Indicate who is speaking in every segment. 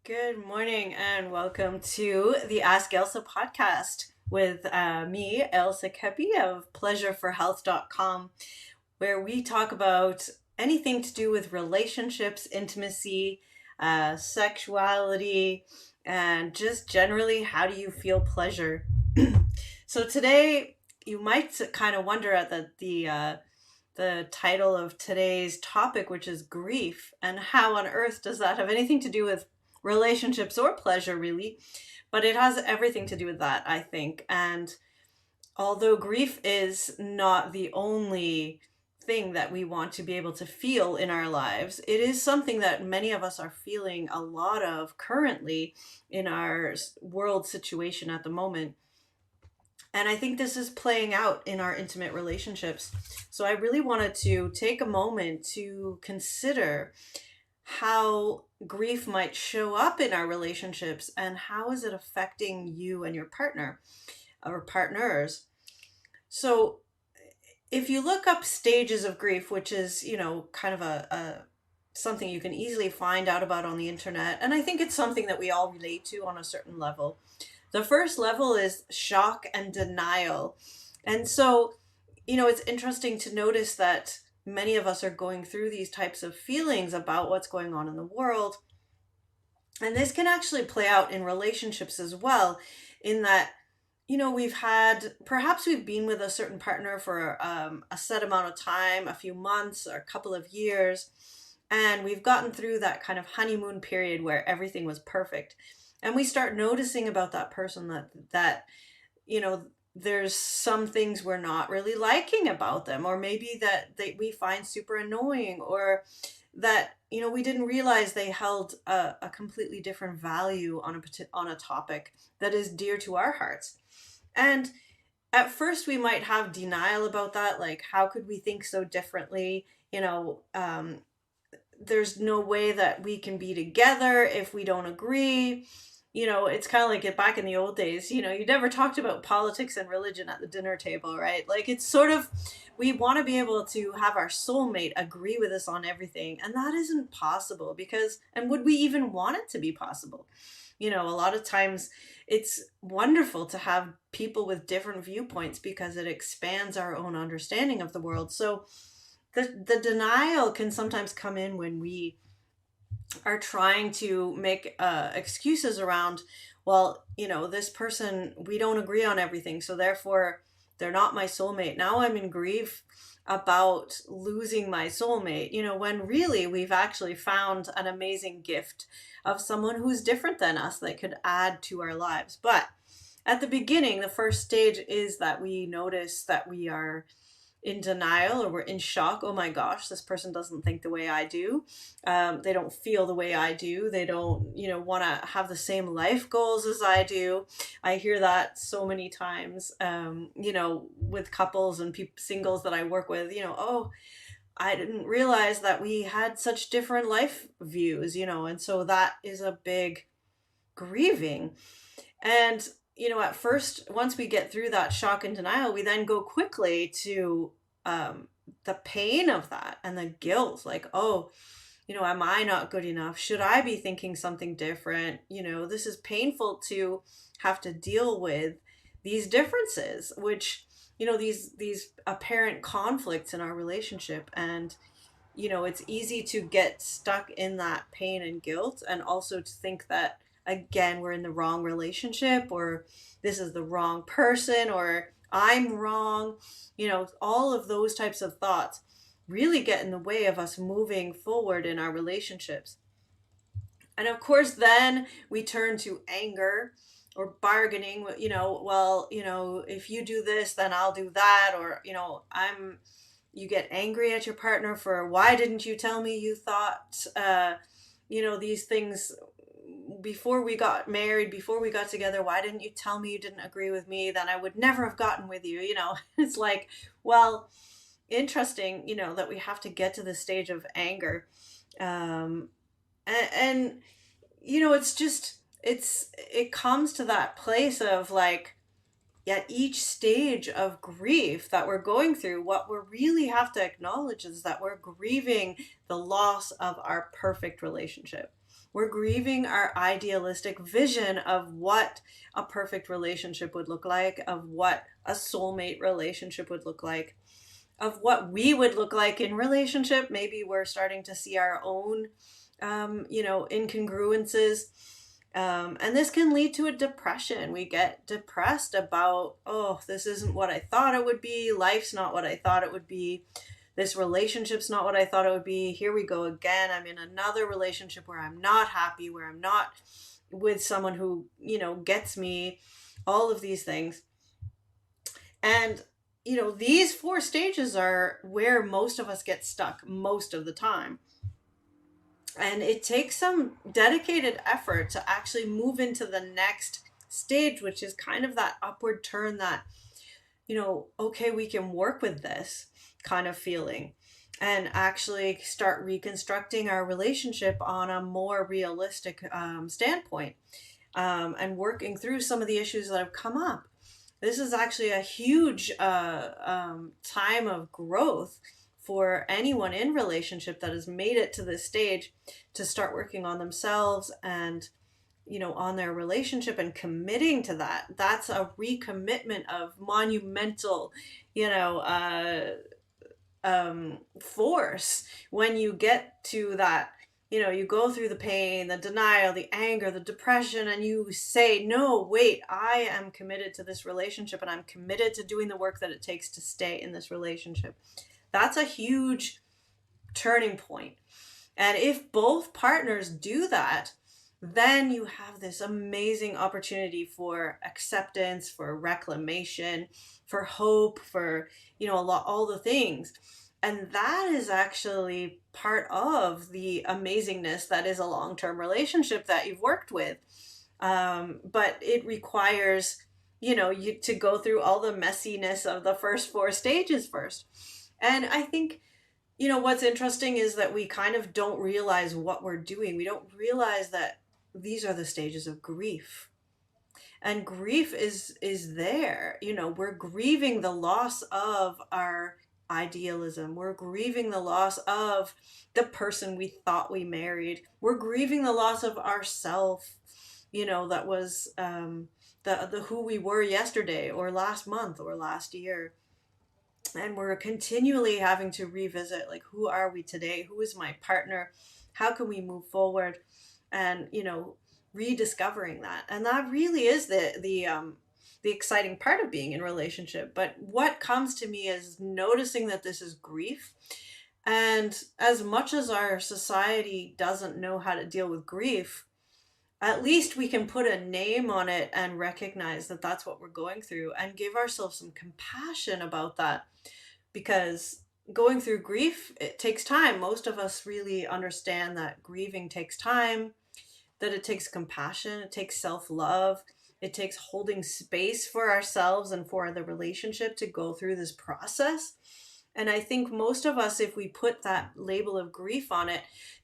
Speaker 1: Good morning and welcome to the Ask Elsa podcast with me, Elsa Kepi of pleasureforhealth.com, where we talk about anything to do with relationships, intimacy, sexuality, and just generally how do you feel pleasure. So today you might kind of wonder at the title of today's topic, which is grief, and how on earth does that have anything to do with relationships or pleasure, really? But it has everything to do with that, I think. And although grief is not the only thing that we want to be able to feel in our lives, it is something that many of us are feeling a lot of currently in our world situation at the moment. And I think this is playing out in our intimate relationships. So I really wanted to take a moment to consider how grief might show up in our relationships and how is it affecting you and your partner or partners. So if you look up stages of grief, which is, kind of a something you can easily find out about on the internet, and I think it's something that we all relate to on a certain level. The first level is shock and denial. And so, it's interesting to notice that many of us are going through these types of feelings about what's going on in the world. And this can actually play out in relationships as well, in that, perhaps we've been with a certain partner for a set amount of time, a few months or a couple of years, and we've gotten through that kind of honeymoon period where everything was perfect. And we start noticing about that person that there's some things we're not really liking about them, or maybe that we find super annoying, or that we didn't realize they held a completely different value on a topic that is dear to our hearts. And at first we might have denial about that, like, how could we think so differently? There's no way that we can be together if we don't agree. It's kind of like it back in the old days, you never talked about politics and religion at the dinner table, right? Like, it's sort of, we want to be able to have our soulmate agree with us on everything. And that isn't possible and would we even want it to be possible? A lot of times it's wonderful to have people with different viewpoints because it expands our own understanding of the world. So the denial can sometimes come in when we are trying to make excuses around, well, this person, we don't agree on everything, so therefore they're not my soulmate. Now I'm in grief about losing my soulmate, when really we've actually found an amazing gift of someone who's different than us that could add to our lives. But at the beginning, the first stage is that we notice that we are in denial, or we're in shock. Oh my gosh, this person doesn't think the way I do. They don't feel the way I do. They don't, want to have the same life goals as I do. I hear that so many times, with couples and singles that I work with, oh, I didn't realize that we had such different life views, and so that is a big grieving. And at first, once we get through that shock and denial, we then go quickly to the pain of that and the guilt, like, oh, am I not good enough? Should I be thinking something different? This is painful to have to deal with these differences, which, these apparent conflicts in our relationship. And, it's easy to get stuck in that pain and guilt, and also to think that, again, we're in the wrong relationship, or this is the wrong person, or I'm wrong. All of those types of thoughts really get in the way of us moving forward in our relationships. And of course, then we turn to anger or bargaining, well, if you do this, then I'll do that. Or, you get angry at your partner for, why didn't you tell me you thought, these things before we got married, before we got together? Why didn't you tell me you didn't agree with me? Then I would never have gotten with you. It's like, well, interesting, that we have to get to the stage of anger. And it comes to that place of, like, at each stage of grief that we're going through, what we really have to acknowledge is that we're grieving the loss of our perfect relationship. We're grieving our idealistic vision of what a perfect relationship would look like, of what a soulmate relationship would look like, of what we would look like in relationship. Maybe we're starting to see our own, incongruences. And this can lead to a depression. We get depressed about, oh, this isn't what I thought it would be. Life's not what I thought it would be. This relationship's not what I thought it would be. Here we go again. I'm in another relationship where I'm not happy, where I'm not with someone who, gets me, all of these things. And, these 4 stages are where most of us get stuck most of the time. And it takes some dedicated effort to actually move into the next stage, which is kind of that upward turn, that, okay, we can work with this kind of feeling and actually start reconstructing our relationship on a more realistic standpoint, and working through some of the issues that have come up. This is actually a huge time of growth for anyone in relationship that has made it to this stage, to start working on themselves and, on their relationship and committing to that. That's a recommitment of monumental, force. When you get to that, you go through the pain, the denial, the anger, the depression, and you say, no, wait, I am committed to this relationship, and I'm committed to doing the work that it takes to stay in this relationship. That's a huge turning point. And if both partners do that, then you have this amazing opportunity for acceptance, for reclamation, for hope, for, all the things. And that is actually part of the amazingness that is a long-term relationship that you've worked with. But it requires, you to go through all the messiness of the first 4 stages first. And I think, what's interesting is that we kind of don't realize what we're doing. We don't realize that these are the stages of grief. And grief is there. We're grieving the loss of our idealism. We're grieving the loss of the person we thought we married. We're grieving the loss of ourself, that was the who we were yesterday or last month or last year. And we're continually having to revisit, like, who are we today? Who is my partner? How can we move forward? And, rediscovering that. And that really is the exciting part of being in a relationship. But what comes to me is noticing that this is grief. And as much as our society doesn't know how to deal with grief, at least we can put a name on it and recognize that that's what we're going through, and give ourselves some compassion about that. Because going through grief, it takes time. Most of us really understand that grieving takes time, that it takes compassion, it takes self-love, it takes holding space for ourselves and for the relationship to go through this process. And I think most of us, if we put that label of grief on it,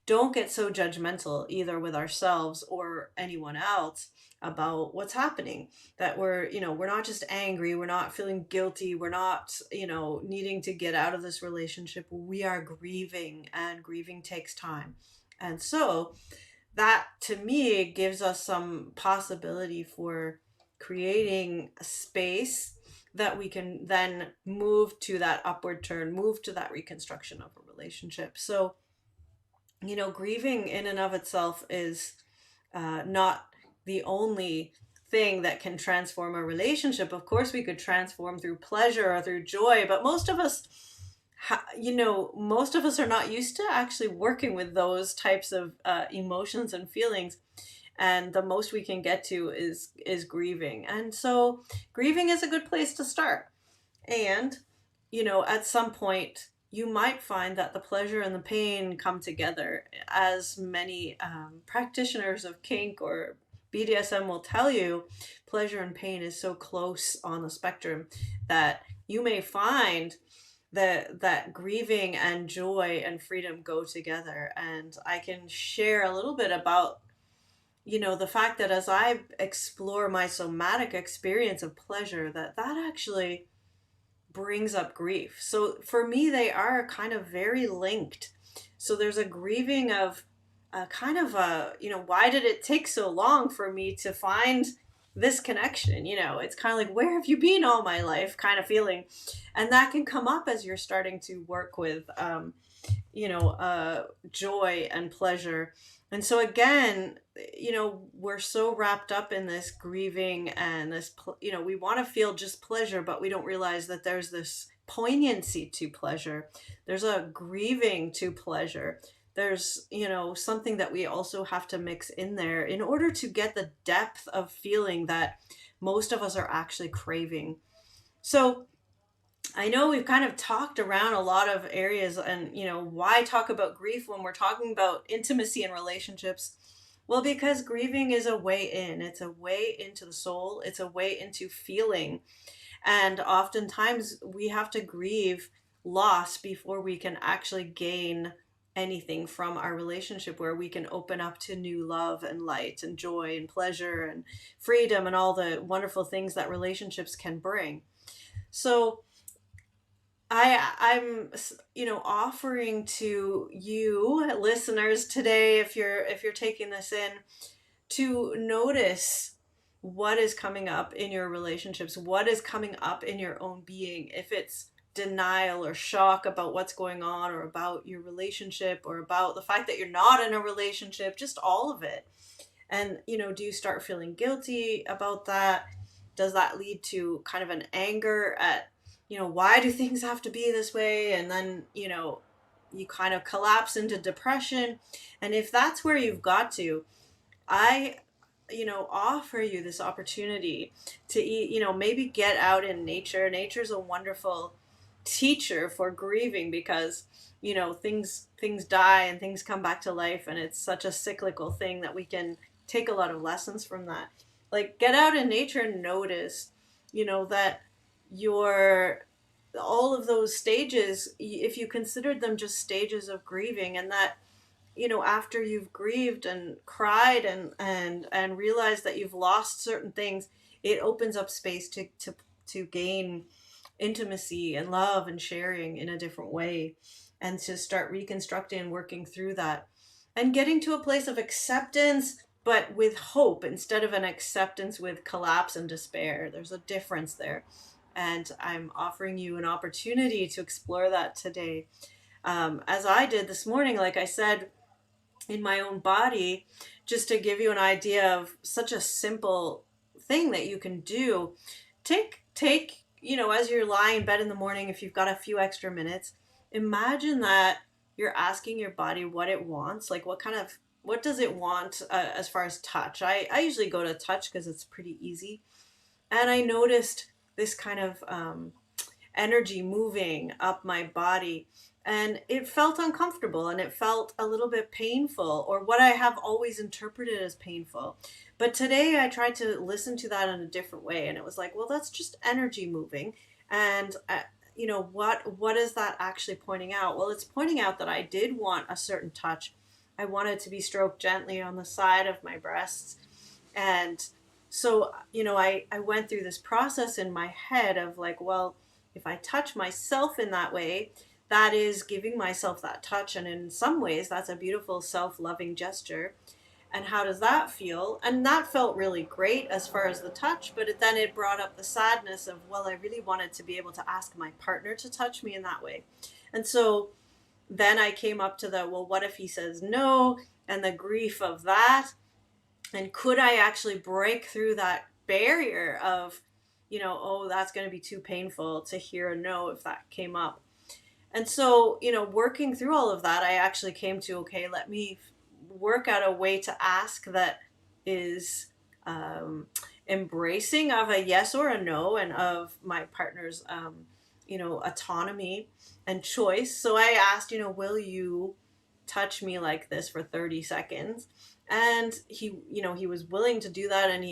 Speaker 1: don't get so judgmental either with ourselves or anyone else about what's happening. That we're not just angry, we're not feeling guilty, we're not, needing to get out of this relationship. We are grieving, and grieving takes time. And so that, to me, gives us some possibility for creating a space that we can then move to that upward turn, move to that reconstruction of a relationship. So, grieving in and of itself is not the only thing that can transform a relationship. Of course, we could transform through pleasure or through joy, but most of us are not used to actually working with those types of emotions and feelings. And the most we can get to is grieving. And so grieving is a good place to start. And, at some point, you might find that the pleasure and the pain come together. As many practitioners of kink or BDSM will tell you, pleasure and pain is so close on the spectrum that you may find that grieving and joy and freedom go together. And I can share a little bit about, the fact that as I explore my somatic experience of pleasure, that actually brings up grief. So for me, they are kind of very linked. So there's a grieving of a kind of a, why did it take so long for me to find this connection? It's kind of like, where have you been all my life kind of feeling. And that can come up as you're starting to work with, joy and pleasure. And so again, we're so wrapped up in this grieving and we want to feel just pleasure, but we don't realize that there's this poignancy to pleasure. There's a grieving to pleasure. There's, something that we also have to mix in there in order to get the depth of feeling that most of us are actually craving. So I know we've kind of talked around a lot of areas, and why talk about grief when we're talking about intimacy and relationships? Well, because grieving is a way in. It's a way into the soul. It's a way into feeling. And oftentimes we have to grieve loss before we can actually gain anything from our relationship, where we can open up to new love and light and joy and pleasure and freedom and all the wonderful things that relationships can bring. So I'm offering to you listeners today, if you're taking this in, to notice what is coming up in your relationships, what is coming up in your own being. If it's denial or shock about what's going on, or about your relationship, or about the fact that you're not in a relationship, just all of it. And do you start feeling guilty about that? Does that lead to kind of an anger at, why do things have to be this way? And then, you kind of collapse into depression. And if that's where you've got to, I, offer you this opportunity to eat, maybe get out in nature. Nature's a wonderful teacher for grieving, because, things die and things come back to life. And it's such a cyclical thing that we can take a lot of lessons from that. Like, get out in nature and notice, that your all of those stages, if you considered them just stages of grieving, and that after you've grieved and cried and realized that you've lost certain things, it opens up space to gain intimacy and love and sharing in a different way, and to start reconstructing and working through that, and getting to a place of acceptance, but with hope, instead of an acceptance with collapse and despair. There's a difference there. And I'm offering you an opportunity to explore that today. As I did this morning, like I said, in my own body, just to give you an idea of such a simple thing that you can do. Take, as you're lying in bed in the morning, if you've got a few extra minutes, imagine that you're asking your body what it wants. Like, what does it want, as far as touch? I usually go to touch because it's pretty easy. And I noticed this kind of energy moving up my body, and it felt uncomfortable, and it felt a little bit painful, or what I have always interpreted as painful. But today I tried to listen to that in a different way, and it was like, well, that's just energy moving. And what is that actually pointing out? Well, it's pointing out that I did want a certain touch. I wanted to be stroked gently on the side of my breasts. And so, I went through this process in my head of like, well, if I touch myself in that way, that is giving myself that touch. And in some ways, that's a beautiful self-loving gesture. And how does that feel? And that felt really great as far as the touch, but then it brought up the sadness of, well, I really wanted to be able to ask my partner to touch me in that way. And so then I came up to the, well, what if he says no? And the grief of that. And could I actually break through that barrier of, oh, that's going to be too painful to hear a no if that came up. And so, working through all of that, I actually came to, okay, let me work out a way to ask that is embracing of a yes or a no, and of my partner's, autonomy and choice. So I asked, will you touch me like this for 30 seconds? And he was willing to do that. And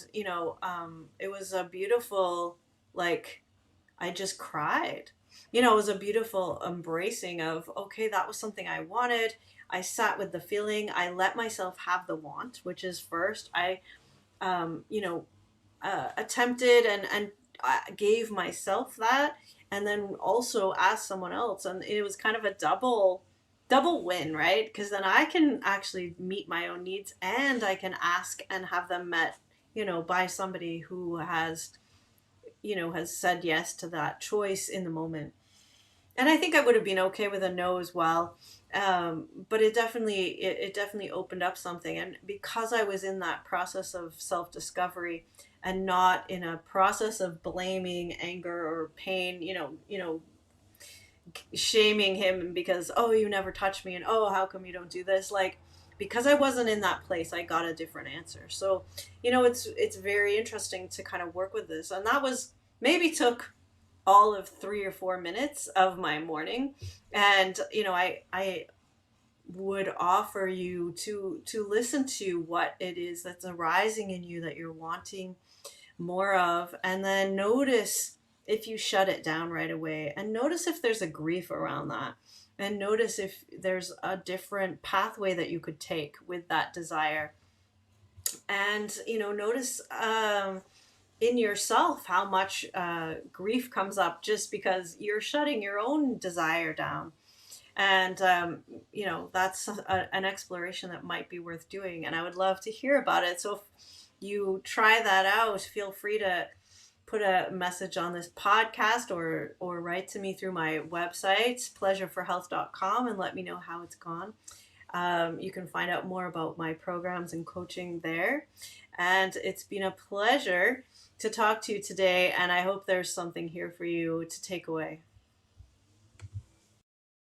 Speaker 1: it was a beautiful, like, I just cried. It was a beautiful embracing of, okay, that was something I wanted. I sat with the feeling. I let myself have the want, which is first. I, attempted and gave myself that, and then also asked someone else. And it was kind of a double double win, right? Because then I can actually meet my own needs, and I can ask and have them met, by somebody who has said yes to that choice in the moment. And I think I would have been okay with a no as well. But it definitely opened up something. And because I was in that process of self discovery and not in a process of blaming, anger, or pain, shaming him because, oh, you never touch me, and oh, how come you don't do this, like, because I wasn't in that place, I got a different answer. So it's very interesting to kind of work with this, and that was maybe took all of 3 or 4 minutes of my morning. And I would offer you to listen to what it is that's arising in you that you're wanting more of, and then notice if you shut it down right away, and notice if there's a grief around that, and notice if there's a different pathway that you could take with that desire. And notice in yourself how much grief comes up just because you're shutting your own desire down. And that's an exploration that might be worth doing, and I would love to hear about it. So if you try that out, feel free to put a message on this podcast, or write to me through my website, pleasureforhealth.com, and let me know how it's gone. You can find out more about my programs and coaching there. And it's been a pleasure to talk to you today, and I hope there's something here for you to take away.